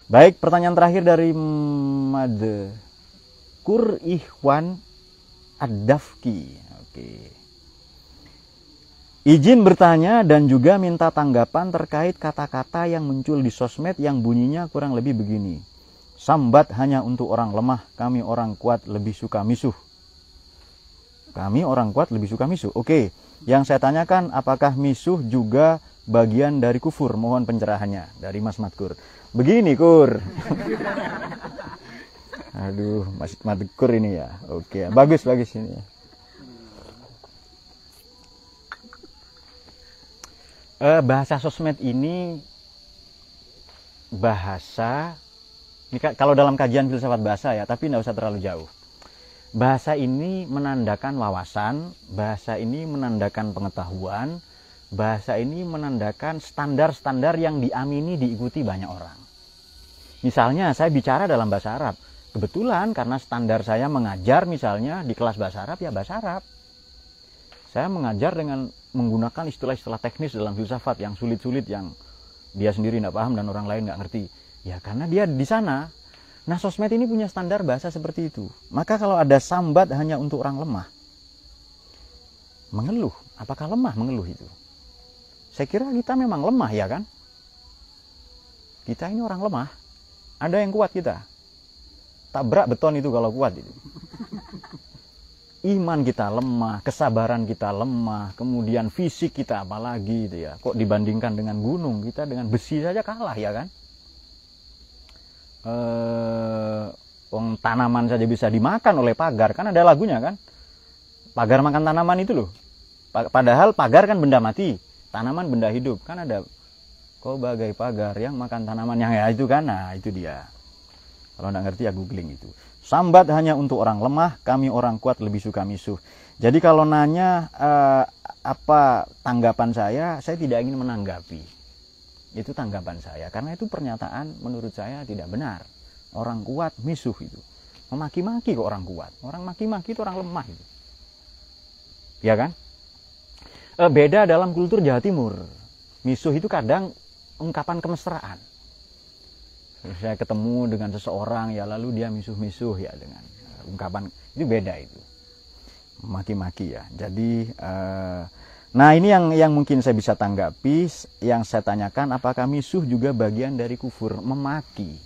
Baik, pertanyaan terakhir dari Madkur Ikhwan Ad-Dafki. Oke. Izin bertanya dan juga minta tanggapan terkait kata-kata yang muncul di sosmed yang bunyinya kurang lebih begini. Sambat hanya untuk orang lemah, kami orang kuat lebih suka misuh. Kami orang kuat lebih suka misuh. Oke, yang saya tanyakan apakah misuh juga bagian dari kufur? Mohon pencerahannya dari Mas Madkur. Begini, Kur. Aduh, Mas Madkur ini ya. Oke, bagus ini ya. Bahasa sosmed ini bahasa, ini kalau dalam kajian filsafat bahasa ya, tapi tidak usah terlalu jauh. Bahasa ini menandakan wawasan, bahasa ini menandakan pengetahuan, bahasa ini menandakan standar-standar yang diamini diikuti banyak orang. Misalnya saya bicara dalam bahasa Arab, kebetulan karena standar saya mengajar misalnya di kelas bahasa Arab ya bahasa Arab. Saya mengajar dengan menggunakan istilah-istilah teknis dalam filsafat yang sulit-sulit yang dia sendiri tidak paham dan orang lain nggak ngerti. Ya karena dia di sana. Nah sosmed ini punya standar bahasa seperti itu. Maka kalau ada sambat hanya untuk orang lemah, mengeluh. Apakah lemah mengeluh itu? Saya kira kita memang lemah ya kan? Kita ini orang lemah. Ada yang kuat kita. Tabrak beton itu kalau kuat itu. Iman kita lemah, kesabaran kita lemah, kemudian fisik kita apalagi itu ya. Kok dibandingkan dengan gunung, kita dengan besi saja kalah ya kan? Tanaman saja bisa dimakan oleh pagar, kan ada lagunya kan? Pagar makan tanaman itu loh. Padahal pagar kan benda mati, tanaman benda hidup. Kan ada kau bagai pagar yang makan tanaman yang ya itu kan, nah itu dia. Kalau nggak ngerti ya googling itu. Sambat hanya untuk orang lemah, kami orang kuat lebih suka misuh. Jadi kalau nanya apa tanggapan saya tidak ingin menanggapi. Itu tanggapan saya, karena itu pernyataan menurut saya tidak benar. Orang kuat misuh itu. Memaki-maki kok orang kuat. Orang maki-maki itu orang lemah itu. Ya kan? Beda dalam kultur Jawa Timur. Misuh itu kadang ungkapan kemesraan. Saya ketemu dengan seseorang ya lalu dia misuh-misuh ya dengan ungkapan itu beda itu. Maki-maki ya. Jadi nah ini yang mungkin saya bisa tanggapi, yang saya tanyakan apakah misuh juga bagian dari kufur, memaki.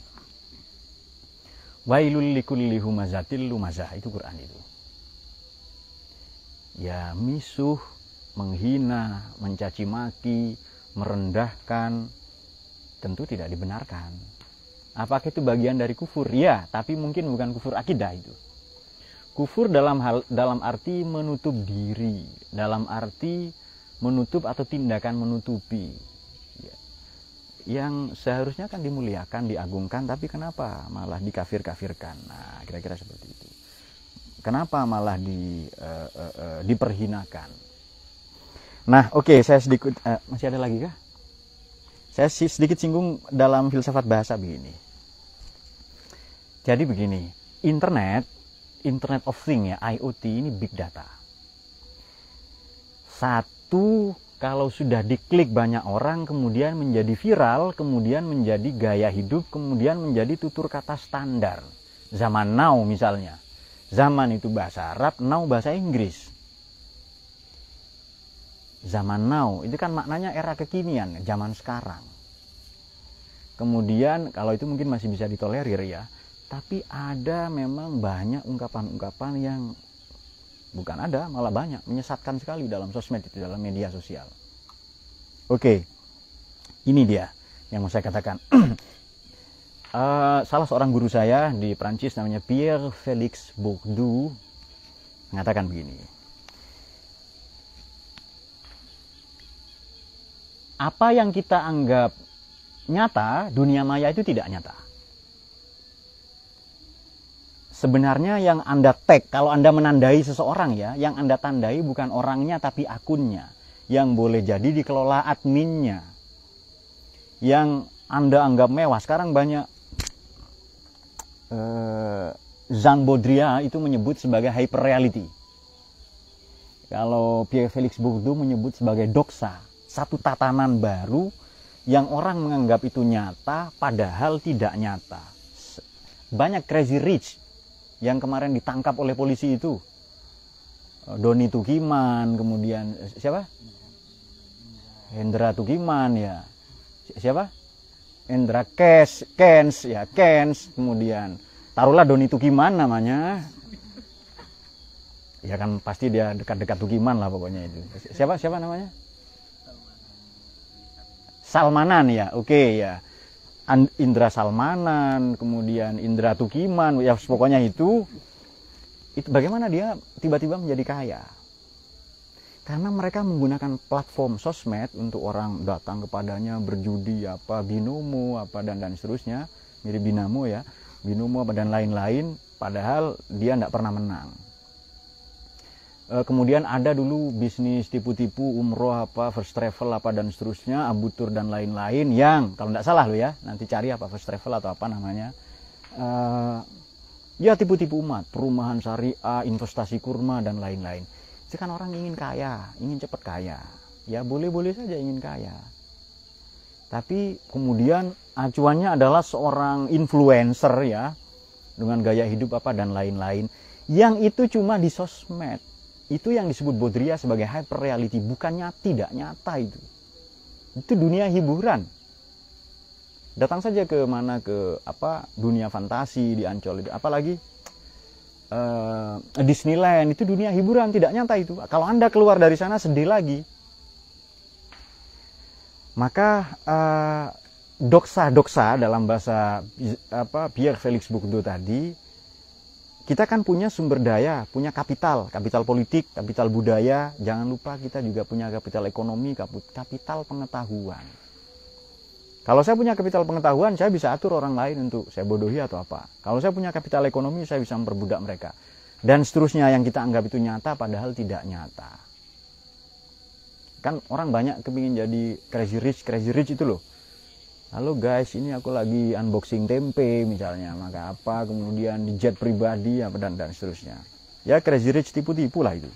Wailul likulli humazatil lumazah, itu Quran itu. Ya misuh, menghina, mencaci maki, merendahkan tentu tidak dibenarkan. Apakah itu bagian dari kufur? Ya, tapi mungkin bukan kufur akidah itu. Kufur dalam arti menutup diri, dalam arti menutup atau tindakan menutupi. Ya. Yang seharusnya kan dimuliakan, diagungkan, tapi kenapa malah dikafir-kafirkan? Nah, kira-kira seperti itu. Kenapa malah diperhinakan? Nah, oke, saya sedikit masih ada lagi kah? Saya sedikit singgung dalam filsafat bahasa begini. Jadi begini, Internet of Things ya, IoT ini big data. Satu, kalau sudah diklik banyak orang, kemudian menjadi viral, kemudian menjadi gaya hidup, kemudian menjadi tutur kata standar. Zaman now misalnya. Zaman itu bahasa Arab, now bahasa Inggris. Zaman now, itu kan maknanya era kekinian, zaman sekarang. Kemudian, kalau itu mungkin masih bisa ditolerir ya. Tapi ada memang banyak ungkapan-ungkapan yang bukan ada, malah banyak menyesatkan sekali dalam sosmed itu, dalam media sosial. Oke, ini dia yang mau saya katakan. Salah seorang guru saya di Prancis namanya Pierre Félix Bourdieu mengatakan begini. Apa yang kita anggap nyata, dunia maya itu tidak nyata. Sebenarnya yang Anda tag, kalau Anda menandai seseorang ya, yang Anda tandai bukan orangnya tapi akunnya. Yang boleh jadi dikelola adminnya. Yang Anda anggap mewah. Sekarang banyak Jean Baudrillard itu menyebut sebagai hyperreality. Kalau Pierre Félix Bourdieu menyebut sebagai doxa. Satu tatanan baru yang orang menganggap itu nyata padahal tidak nyata. Banyak crazy rich yang kemarin ditangkap oleh polisi itu. Doni Tukiman, kemudian siapa? Hendra Tukiman ya. Siapa? Hendra Kens, kemudian taruhlah Doni Tukiman namanya. Ya kan pasti dia dekat-dekat Tukiman lah pokoknya itu. Siapa namanya? Salmanan ya, oke ya. Indra Salmanan, kemudian Indra Tukiman, ya pokoknya itu bagaimana dia tiba-tiba menjadi kaya? Karena mereka menggunakan platform sosmed untuk orang datang kepadanya berjudi apa binomo apa dan seterusnya, mirip binomo ya, binomo apa dan lain-lain, padahal dia tidak pernah menang. Kemudian ada dulu bisnis tipu-tipu umroh apa first travel apa dan seterusnya, abutur dan lain-lain yang kalau tidak salah lo ya, nanti cari apa first travel atau apa namanya, ya tipu-tipu umat, perumahan syariah, investasi kurma dan lain-lain. Itu kan orang ingin kaya, ingin cepat kaya, ya boleh-boleh saja ingin kaya. Tapi kemudian acuannya adalah seorang influencer ya, dengan gaya hidup apa dan lain-lain, yang itu cuma di sosmed. Itu yang disebut Baudrillard sebagai hyper reality, bukannya tidak nyata itu. Itu dunia hiburan. Datang saja ke mana, ke apa dunia fantasi di Ancol itu, apalagi Disneyland, itu dunia hiburan, tidak nyata itu. Kalau Anda keluar dari sana sedih lagi. Maka doksa dalam bahasa Pierre Felix Bourdieu tadi, kita kan punya sumber daya, punya kapital politik, kapital budaya, jangan lupa kita juga punya kapital ekonomi, kapital pengetahuan. Kalau saya punya kapital pengetahuan, saya bisa atur orang lain untuk saya bodohi atau apa. Kalau saya punya kapital ekonomi, saya bisa memperbudak mereka. Dan seterusnya yang kita anggap itu nyata, padahal tidak nyata. Kan orang banyak kepingin jadi crazy rich itu loh. Halo guys, ini aku lagi unboxing tempe misalnya, maka apa, kemudian di jet pribadi apa dan seterusnya. Ya crazy rich tipu-tipu lah itu.